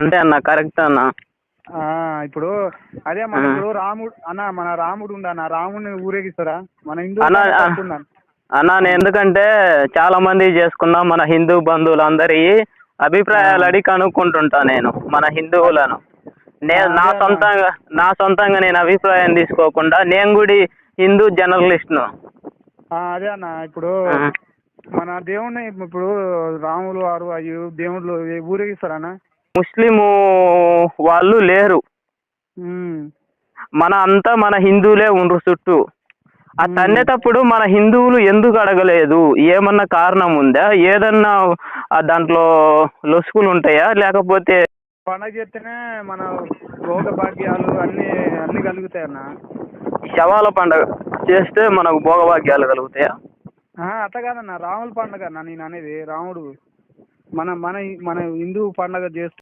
అంతే అన్న, కరెక్ట్ అన్న. ఇప్పుడు అదే మన ఇప్పుడు రాముడు అన్న, మన రాముడు ఉండన్న, రాముడిని ఊరేగిస్తారా మన హిందూ అన్న? నేను ఎందుకంటే చాలా మంది చేసుకున్నా మన హిందూ బంధువులందరి అభిప్రాయాలు అడిగి కనుక్కుంటుంటా నేను మన హిందువులను. నేను నా సొంతంగా నేను అభిప్రాయం తీసుకోకుండా నేను కూడా హిందూ జర్నలిస్ట్ను. అదే అన్న, ఇప్పుడు మన దేవుణ్ణి ఇప్పుడు రాములు వారు అయ్యో దేవుళ్ళు ఊరేగిస్తారన్న? ముస్లిం వాళ్ళు లేరు, మన హిందువులే ఉండ్రు చుట్టూ. ఆ తన్నేటప్పుడు మన హిందువులు ఎందుకు అడగలేదు? ఏమన్నా కారణం ఉందా? ఏదన్నా దాంట్లో లొసుకులు ఉంటాయా? లేకపోతే పండగ చేస్తేనే మన భోగ భాగ్యాలు అన్ని కలుగుతాయన్న. శవాల పండగ చేస్తే మనకు భోగభాగ్యాలు కలుగుతాయా? అట్లా కాదన్న, రాముల పండగ అన్న నేను అనేది. రాముడు మన మన మన హిందూ పండగ చేస్తే